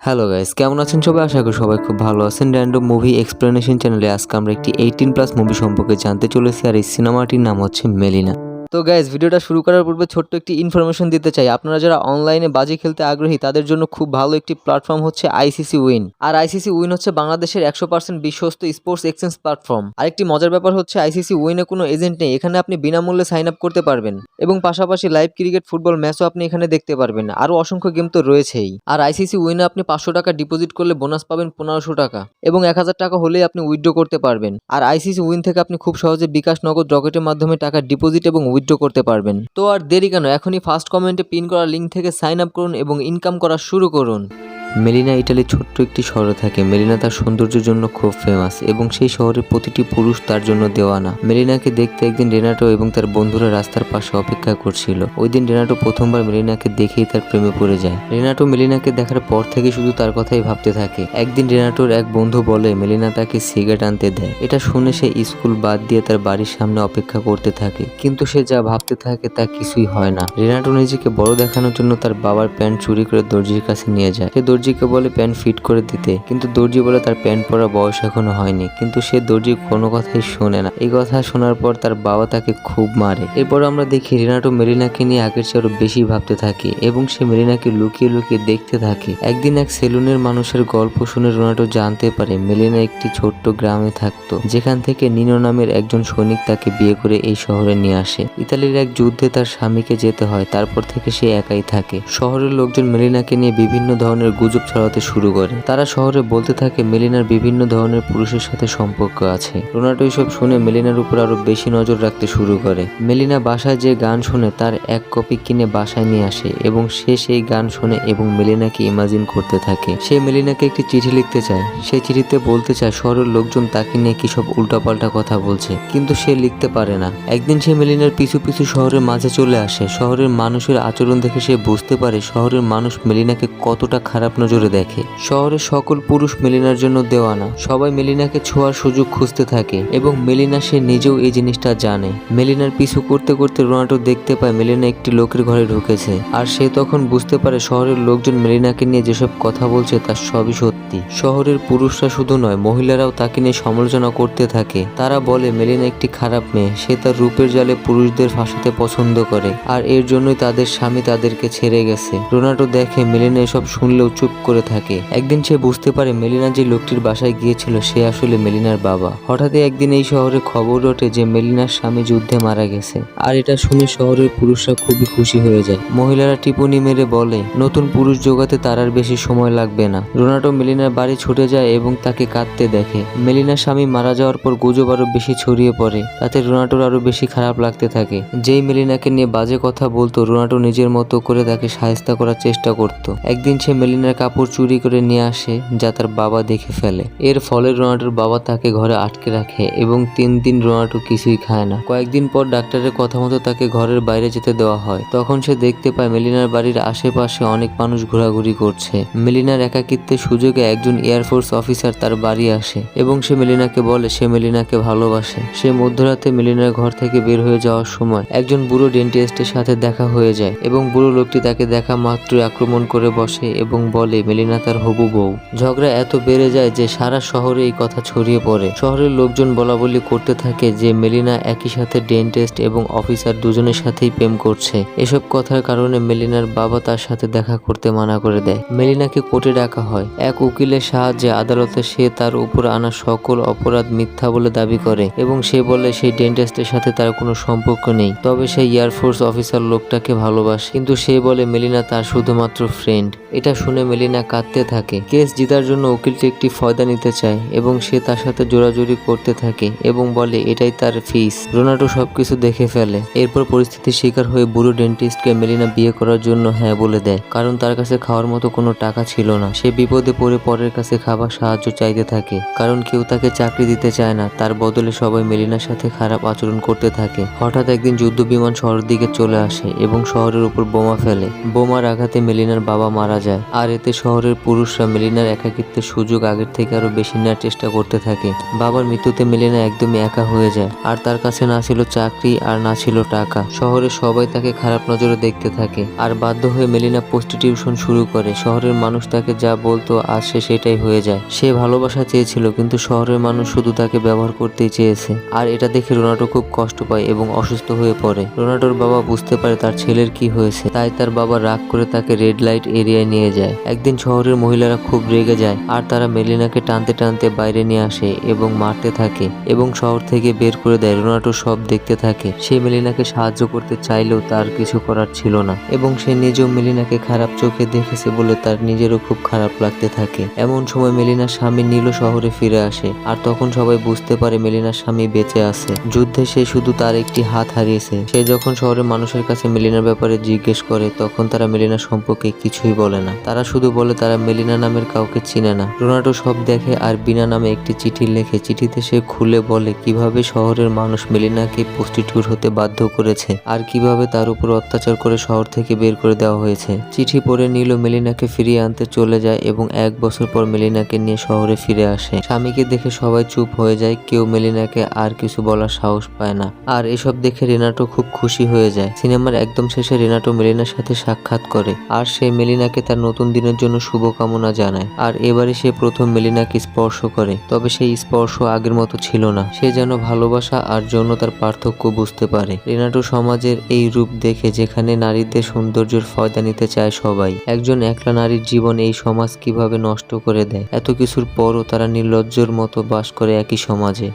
Hello guys, কেমন আছেন সবাই? আশা করি সবাই খুব ভালো আছেন। র্যান্ডম মুভি এক্সপ্লেনেশন চ্যানেলে আজকে আমরা একটি 18+ মুভি সম্পর্কে জানতে চলেছি, আর এই সিনেমাটির নাম হচ্ছে মেলিনা। তো গাইস, ভিডিওটা শুরু করার পূর্বে ছোট্ট একটি ইনফরমেশন দিতে চাই। আপনারা যারা অনলাইনে বাজি খেলতে আগ্রহী তাদের জন্য খুব ভালো একটি প্ল্যাটফর্ম হচ্ছে ICCWIN। আর ICCWIN হচ্ছে বাংলাদেশের 100% বিশ্বস্ত স্পোর্টস এক্সচেঞ্জ প্ল্যাটফর্ম। আরেকটি মজার ব্যাপার হচ্ছে ICCWIN-এ কোনো এজেন্ট নেই। এখানে আপনি বিনামূল্যে সাইন আপ করতে পারবেন এবং পাশাপাশি লাইভ ক্রিকেট, ফুটবল ম্যাচও আপনি এখানে দেখতে পারবেন। আরও অসংখ্য গেম তো রয়েছেই। আর ICCWIN-এ আপনি 500 টাকা ডিপোজিট করলে বোনাস পাবেন 1500 টাকা এবং 1000 টাকা হলেই আপনি উইথড্র করতে পারবেন। আর ICCWIN থেকে আপনি খুব সহজে বিকাশ, নগদ, রকেটের মাধ্যমে টাকা ডিপোজিট এবং উইথড্র করতে পারবেন। তো আর দেরি কেন, এখনই ফার্স্ট কমেন্টে পিন করা লিঙ্ক থেকে সাইন আপ করুন এবং ইনকাম করা শুরু করুন। মেলিনা ইটালির ছোট্ট একটি শহরে থাকে। মেলিনা তার সৌন্দর্যের জন্য খুব ফেমাস এবং সেই শহরের প্রতিটি পুরুষ তার জন্য দেওয়ানা। মেলিনাকে দেখতে একদিন রেনাটো এবং তার বন্ধুরা রাস্তার পাশে অপেক্ষা করছিল। ওই দিন রেনাটো প্রথমবার মেলিনাকে দেখেই তার প্রেমে পড়ে যায়। রেনাটো মেলিনাকে দেখার পর থেকে শুধু তার কথাই ভাবতে থাকে। একদিন রেনাটোর এক বন্ধু বলে মেলিনা তাকে সিগারেট আনতে দেয়। এটা শুনে সে স্কুল বাদ দিয়ে তার বাড়ির সামনে অপেক্ষা করতে থাকে, কিন্তু সে যা ভাবতে থাকে তা কিছুই হয় না। রেনাটো নিজেকে বড় দেখানোর জন্য তার বাবার প্যান্ট চুরি করে দর্জির কাছে নিয়ে যায়। সে দর্জিকে বলে প্যান্ট ফিট করে দিতে, কিন্তু দর্জি বলে তার প্যান্ট পরা বয়স এখনো হয়নি। কিন্তু সে দর্জির কোনো কথাই শোনে না। এই কথা শোনার পর তার বাবা তাকে খুব মারে। এরপর আমরা দেখি রেনাটো মেলিনাকে নিয়ে আগের চেয়ে আরো বেশি ভাবতে থাকে এবং সে মেলিনাকে লুকিয়ে লুকিয়ে দেখতে থাকে। একদিন এক সেলুনের মানুষের গল্প শুনে রেনাটো জানতে পারে মেলিনা একটি ছোট্ট গ্রামে থাকতো, যেখান থেকে নিনো নামের একজন সৈনিক তাকে বিয়ে করে এই শহরে নিয়ে আসে। ইতালির এক যুদ্ধে তার স্বামীকে যেতে হয়, তারপর থেকে সে একাই থাকে। শহরের লোকজন মেলিনাকে নিয়ে বিভিন্ন ধরনের গুজব ছড়াতে শুরু করে। তারা শহরে বলতে থাকে মেলিনার বিভিন্ন ধরনের পুরুষের সাথে সম্পর্ক আছে। রোনাল্ডো এসব শুনে মেলিনার উপর আরো বেশি নজর রাখতে শুরু করে। মেলিনা বাসায় যে গান শুনে তার এক কপি কিনে বাসায় নিয়ে আসে এবং সে সেই গান শুনে এবং মেলিনাকে ইমাজিন করতে থাকে। সে মেলিনাকে একটি চিঠি লিখতে চায়। সেই চিঠিতে বলতে চায় শহরের লোকজন তাকে নিয়ে কি সব উল্টাপাল্টা কথা বলছে, কিন্তু সে লিখতে পারে না। একদিন সে মেলিনার পিছু পিছু শহরের মাঝে চলে আসে। শহরের মানুষের আচরণ দেখে সে বুঝতে পারে শহরের মানুষ মেলিনাকে কতটা খারাপ নজরে দেখে। শহরের সকল পুরুষ মেলিনার জন্য দেওয়ানা। সবাই মেলিনাকে ছোঁয়ার সুযোগ খুঁজতে থাকে এবং মেলিনা সে নিজেও এই জিনিসটা জানে। মেলিনার পিছু করতে করতে রোনাল্ডো দেখতে পায় মেলিনা একটি লোকের ঘরে ঢুকেছে, আর সে তখন বুঝতে পারে শহরের লোকজন মেলিনাকে নিয়ে যেসব কথা বলছে তা সবই সত্যি। শহরের পুরুষরা শুধু নয়, মহিলারাও তাকে নিয়ে সমালোচনা করতে থাকে। তারা বলে মেলিনা একটি খারাপ মেয়ে, সে তার রূপের জালে পুরুষদের ফাঁসাতে পছন্দ করে, আর এর জন্যই তাদের স্বামী তাদেরকে ছেড়ে গেছে। রোনাল্ডো দেখে মেলিনা এসব শুনলেও চুপ করে থাকে। একদিন সে বুঝতে পারে মেলিনা যে লোকটির বাসায় গিয়েছিল সে আসলে মেলিনার বাবা। হঠাৎই একদিন এই শহরে খবর ওঠে যে মেলিনার স্বামী যুদ্ধে মারা গেছে, আর এটা শুনে শহরের পুরুষরা খুবই খুশি হয়ে যায়। মহিলারা টিপুনি মেরে বলে নতুন পুরুষ জোগাতে তার আর বেশি সময় লাগবে না। রোনাল্ডো মেলিনার বাড়ি ছুটে যায় এবং তাকে কাঁদতে দেখে। মেলিনার স্বামী মারা যাওয়ার পর গুজব আরো বেশি ছড়িয়ে পড়ে, তাতে রোনাল্ডোর আরো বেশি খারাপ লাগতে থাকে। যেই মেলিনাকে নিয়ে বাজে কথা বলতো রোনাল্ডো নিজের মতো করে তাকে সাহায্য করার চেষ্টা করত। একদিন সে মেলিনার কাপড় চুরি করে নিয়ে আসে, যা তার বাবা দেখে ফেলে। এর ফলে রোনাল্ডোর বাবা তাকে ঘরে আটকে রাখে এবং 3 দিন রোনাল্ডো কিছুই খায় না। কয়েকদিন পর ডাক্তারের কথা মতো তাকে ঘরের বাইরে যেতে দেওয়া হয়। তখন সে দেখতে পায় মেলিনার বাড়ির আশেপাশে অনেক মানুষ ঘোরাঘুরি করছে। মেলিনার একাকিত্বের সুযোগে একজন এয়ারফোর্স অফিসার তার বাড়ি আসে এবং সে মেলিনাকে বলে সে মেলিনাকে ভালোবাসে। সে মধ্যরাতে মেলিনার ঘর থেকে বের হয়ে যাওয়ার সময় একজন বুড়ো ডেন্টিস্টের সাথে দেখা হয়ে যায় এবং বুড়ো লোকটি তাকে দেখা মাত্রই আক্রমণ করে বসে এবং বলে মেলিনা তার হবু বউ। ঝগড়া এত বেড়ে যায় যে সারা শহরে এই কথা ছড়িয়ে পড়ে। শহরের লোকজন বলাবলি করতে থাকে যে মেলিনা একই সাথে ডেন্টিস্ট এবং অফিসার দুজনের সাথেই প্রেম করছে। এসব কথার কারণে মেলিনার বাবা তার সাথে দেখা করতে মানা করে দেয়। মেলিনাকে কোর্টে ডাকা হয়। এক উকিলের সাহায্যে আদালতে সে তার উপর আনা সকল অপরাধ মিথ্যা বলে দাবি করে এবং সে বলে সেই ডেন্টিস্টের সাথে তার কোনো সম্পর্ক নেই, তবে সেই এয়ারফোর্স অফিসার লোকটাকে ভালোবাসে। কিন্তু সে বলে মেলিনা তার শুধুমাত্র ফ্রেন্ড। এটা শুনে মেলিনা কাঁদতে থাকে। কেস জিতার জন্য উকিলটি একটি ফয়দা নিতে চায় এবং সে তার সাথে জোরাজুরি করতে থাকে এবং বলে এটাই তার ফিস। রোনাল্ডো সবকিছু দেখে ফেলে। এরপর পরিস্থিতির শিকার হয়ে বুড়ো ডেন্টিস্টকে মেলিনা বিয়ে করার জন্য হ্যাঁ বলে দেয়, কারণ তার কাছে খাওয়ার মতো কোনো টাকা ছিল না। সে বিপদে পড়ে পরের কাছে খাবার সাহায্য চাইতে থাকে, কারণ কেউ তাকে চাকরি দিতে চায় না। তার বদলে সবাই মেলিনার সাথে খারাপ আচরণ করতে থাকে। হঠাৎ একদিন যুদ্ধ বিমান শহরের দিকে চলে আসে এবং শহরের উপর বোমা ফেলে। বোমার আঘাতে মেলিনার বাবা মারা যায়, আর এতে এতে শহরের পুরুষরা মেলিনার একাকিত্বের সুযোগ আগের থেকে আরো বেশি নেওয়ার চেষ্টা করতে থাকে। বাবার মৃত্যুতে মেলিনা একদমই একা হয়ে যায়, আর তার কাছে না ছিল চাকরি আর না ছিল টাকা। শহরের সবাই তাকে খারাপ নজরে দেখতে থাকে, আর বাধ্য হয়ে মেলিনা প্রস্টিটিউশন শুরু করে। শহরের মানুষ তাকে যা বলতো আজ সে সেটাই হয়ে যায়। সে ভালোবাসা চেয়েছিল, কিন্তু শহরের মানুষ শুধু তাকে ব্যবহার করতেই চেয়েছে। আর এটা দেখে রোনাল্ডো খুব কষ্ট পায় এবং অসুস্থ হয়ে পড়ে। রোনাল্ডোর বাবা বুঝতে পারে তার ছেলের কি হয়েছে, তাই তার বাবা রাগ করে তাকে রেড লাইট এরিয়ায় নিয়ে যায়। একদিন শহরের মহিলারা খুব রেগে যায়, আর তারা মেলিনাকে টানতে টানতে বাইরে নিয়ে আসে এবং মারতে থাকে এবং শহর থেকে বের করে দেয়। রোনাল্ডো সব দেখতে থাকে। সে মেলিনাকে সাহায্য করতে চাইলেও তার কিছু করার ছিল না, এবং সে নিজেও মেলিনাকে খারাপ চোখে দেখেছে বলে তার নিজেরও খুব খারাপ লাগতে থাকে। এমন সময় মেলিনার স্বামী নীলও শহরে ফিরে আসে, আর তখন সবাই বুঝতে পারে মেলিনার স্বামী বেঁচে আছে। যুদ্ধে সে শুধু তার একটি হাত হারিয়েছে। সে যখন শহরের মানুষের কাছে মেলিনার ব্যাপারে জিজ্ঞেস করে, তখন তারা মেলিনা সম্পর্কে কিছুই বলে না। তারা শুধু বলে তারা মেলিনা নামের কাউকে চিনে না। রোনাল্ডো সব দেখে আর বিনা নামে একটি চিঠি লেখে। চিঠিতে সে খুলে বলে কিভাবে শহরের মানুষ মেলিনাকে প্রস্টিটিউট হতে বাধ্য করেছে, আর কিভাবে তার উপর অত্যাচার করে শহর থেকে বের করে দেওয়া হয়েছে। চিঠি পড়ে নীল মেলিনাকে ফিরিয়ে আনতে চলে যায় এবং 1 বছর পর মেলিনাকে নিয়ে শহরে ফিরে আসে। স্বামীকে দেখে সবাই চুপ হয়ে যায়, কেউ মেলিনাকে আর কিছু বলার সাহস পায় না। আর এসব দেখে রেনাটো খুব খুশি হয়ে যায়। সিনেমার একদম শেষে রেনাটো মেলিনার সাথে সাক্ষাৎ করে, আর সে মেলিনাকে তার নতুন দিনের জন্য শুভকামনা জানায়। আর এবারে সে প্রথম মেলিনাকে স্পর্শ করে, তবে সেই স্পর্শ আগের মতো ছিল না। সে যেন ভালোবাসা আর যৌনতার পার্থক্য বুঝতে পারে। রেনাটো সমাজের এই রূপ দেখে যেখানে নারীদের সৌন্দর্যের ফয়দা নিতে চায় সবাই। একজন একলা নারীর জীবন এই সমাজ কিভাবে নষ্ট করে দেয়। এত কিছুর পরও তারা নির্লজ্জর মতো বাস করে একই সমাজে।